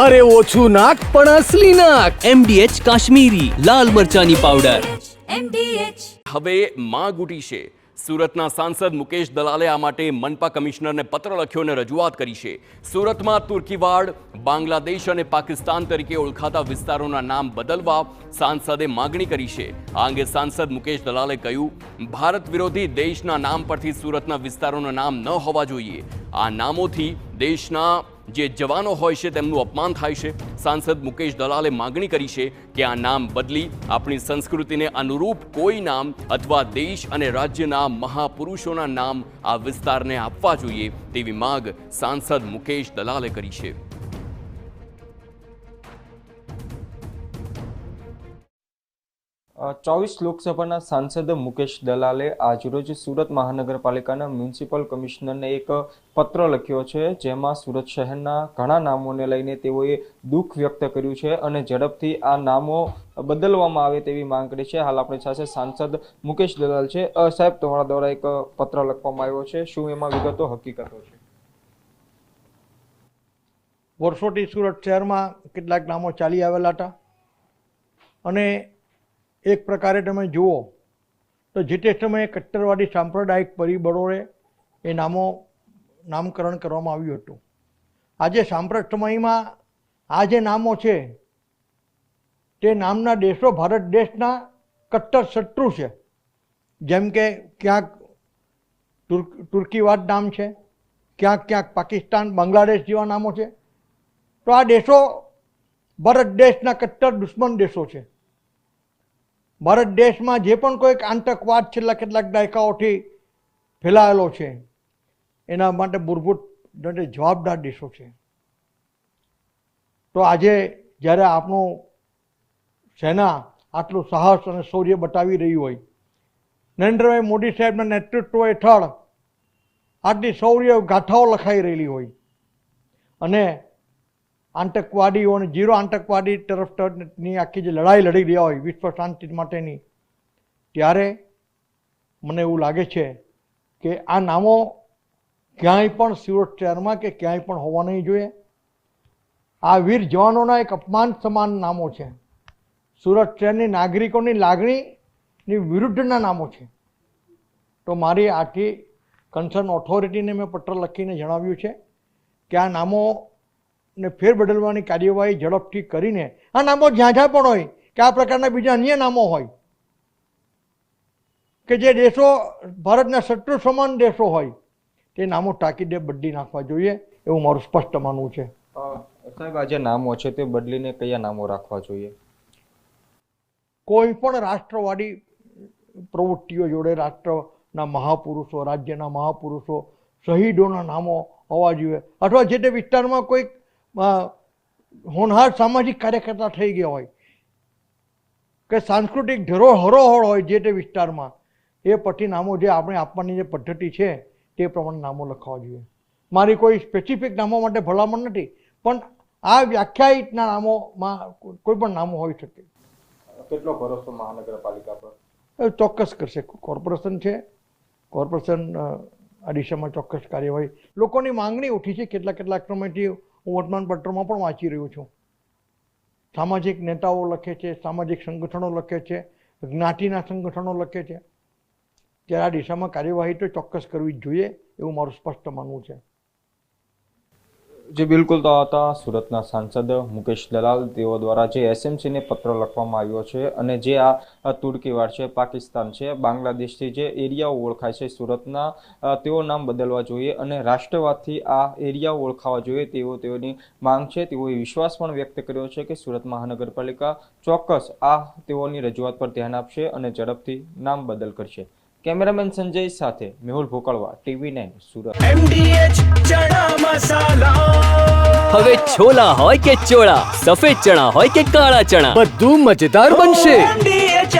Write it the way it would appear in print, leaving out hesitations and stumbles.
અરે ઓછું નાક પણ અસલી નાક. MDH કાશ્મીરી લાલ મરચાની પાવડર. હવે માંગ ઉઠી છે. સુરતના સાંસદ મુકેશ દલાલે આ માટે મનપા કમિશનરને પત્ર લખ્યો અને રજૂઆત કરી છે. સુરતમાં તુર્કીવાડ, બાંગ્લાદેશ અને પાકિસ્તાન તરીકે ઓળખાતા વિસ્તારોના નામ બદલવા સાંસદે માગણી કરી છે. આ અંગે સાંસદ મુકેશ દલાલે કહ્યું, ભારત વિરોધી દેશના નામ પરથી સુરતના વિસ્તારોના નામ ન હોવા જોઈએ. આ નામોથી દેશના જે જવાનો હોય છે તેમનું અપમાન થાય છે. સાંસદ મુકેશ દલાલે માગણી કરી છે કે આ નામ બદલી આપણી સંસ્કૃતિને અનુરૂપ કોઈ નામ અથવા દેશ અને રાજ્યના મહાપુરુષોના નામ આ વિસ્તારને આપવા જોઈએ તેવી માંગ સાંસદ મુકેશ દલાલે કરી છે. ચોવીસ લોકસભાના સાંસદ મુકેશ દલાલે આજરોજ સુરત મહાનગરપાલિકાના મ્યુનિસિપલ કમિશનરને એક પત્ર લખ્યો છે, જેમાં સુરત શહેરના ઘણા નામોને લઈને તેઓએ દુઃખ વ્યક્ત કર્યું છે અને ઝડપથી આ નામો બદલવામાં આવે તેવી માંગ કરી છે. હાલ આપણી સાથે સાંસદ મુકેશ દલાલ છે. સાહેબ, તમારા દ્વારા એક પત્ર લખવામાં આવ્યો છે, શું એમાં વિગતો હકીકતો છે? વર્ષોથી સુરત શહેરમાં કેટલાક નામો ચાલી આવેલા હતા અને એક પ્રકારે તમે જુઓ તો જે તે સમયે કટ્ટરવાદી સાંપ્રદાયિક પરિબળોએ એ નામકરણ કરવામાં આવ્યું હતું. આજે સાંપ્રત સમયમાં આ જે નામો છે તે નામના દેશો ભારત દેશના કટ્ટર શત્રુ છે. જેમ કે ક્યાંક તુર્કીવાદ નામ છે, ક્યાંક પાકિસ્તાન, બાંગ્લાદેશ જેવા નામો છે. તો આ દેશો ભારત દેશના કટ્ટર દુશ્મન દેશો છે. ભારત દેશમાં જે પણ કોઈક આતંકવાદ છેલ્લા કેટલાક દાયકાઓથી ફેલાયેલો છે એના માટે મૂળભૂત જવાબદાર દેશો છે. તો આજે જ્યારે આપણું સેના આટલું સાહસ અને શૌર્ય બતાવી રહી હોય, નરેન્દ્રભાઈ મોદી સાહેબના નેતૃત્વ હેઠળ આટલી શૌર્ય ગાથાઓ લખાઈ રહેલી હોય અને આતંકવાદીઓ અને ઝીરો આતંકવાદી તરફની આખી જે લડાઈ લડી રહ્યા હોય વિશ્વ શાંતિ માટેની, ત્યારે મને એવું લાગે છે કે આ નામો ક્યાંય પણ સુરત શહેરમાં કે ક્યાંય પણ હોવા નહીં જોઈએ. આ વીર જવાનોના એક અપમાન સમાન નામો છે. સુરત શહેરની નાગરિકોની લાગણીની વિરુદ્ધના નામો છે. તો મારી આથી કન્સર્ન ઓથોરિટીને મેં પત્ર લખીને જણાવ્યું છે કે આ નામો ને ફેરબદલવાની કાર્યવાહી ઝડપથી કરીને આ નામો જ્યાં જ્યાં પણ હોય કે આ પ્રકારના બીજા અન્ય નામો હોય કે જે દેશો ભારતના શત્રુ સમાન દેશો હોય તે નામો તાકીદે બદલી નાખવા જોઈએ એવું મારું સ્પષ્ટ માનવું છે. સાહેબ, આ જે નામો છે તે બદલીને કયા નામો રાખવા જોઈએ? કોઈ પણ રાષ્ટ્રવાદી પ્રવૃત્તિઓ જોડે રાષ્ટ્રના મહાપુરુષો, રાજ્યના મહાપુરુષો, શહીદોના નામો હોવા જોઈએ. અથવા જે તે વિસ્તારમાં કોઈક હોનહાર સામાજિક કાર્યકર્તા થઈ ગયા હોય કે સાંસ્કૃતિક હરોહર હોય જે તે વિસ્તારમાં, એ પછી નામો જે આપણે આપવાની જે પદ્ધતિ છે તે પ્રમાણે નામો લખવા જોઈએ. મારી કોઈ સ્પેસિફિક નામો માટે ભલામણ નથી, પણ આ વ્યાખ્યાયિતના નામોમાં કોઈ પણ નામો હોઈ શકે. કેટલો ભરોસો મહાનગરપાલિકા પર? ચોક્કસ કરશે. કોર્પોરેશન છે, કોર્પોરેશન આ દિશામાં ચોક્કસ કાર્યવાહી. લોકોની માંગણી ઉઠી છે. કેટલાક સમયથી હું વર્તમાનપત્રમાં પણ વાંચી રહ્યો છું. સામાજિક નેતાઓ લખે છે, સામાજિક સંગઠનો લખે છે, જ્ઞાતિના સંગઠનો લખે છે. ત્યારે આ દિશામાં કાર્યવાહી તો ચોક્કસ કરવી જ જોઈએ એવું મારું સ્પષ્ટ માનવું છે. જે બિલકુલ તો હતા સુરતના સાંસદ મુકેશ દલાલ. તેઓ દ્વારા જે એસએમસીને પત્ર લખવામાં આવ્યો છે અને જે આ તુર્કીવાડ છે, પાકિસ્તાન છે, બાંગ્લાદેશથી જે એરિયાઓ ઓળખાય છે સુરતના, તેઓ નામ બદલવા જોઈએ અને રાષ્ટ્રવાદથી આ એરિયાઓ ઓળખાવા જોઈએ તેઓની માંગ છે. તેઓએ વિશ્વાસ પણ વ્યક્ત કર્યો છે કે સુરત મહાનગરપાલિકા ચોક્કસ આ તેઓની રજૂઆત પર ધ્યાન આપશે અને ઝડપથી નામ બદલ કરશે. કેમેરામેન સંજય સાથે મેહુલ ભોકળવા, TV9 સુરત. MDH ચણા મસાલા. હવે છોલા હોય કે ચોળા, સફેદ ચણા હોય કે કાળા ચણા, બધું મજેદાર બનશે. MDH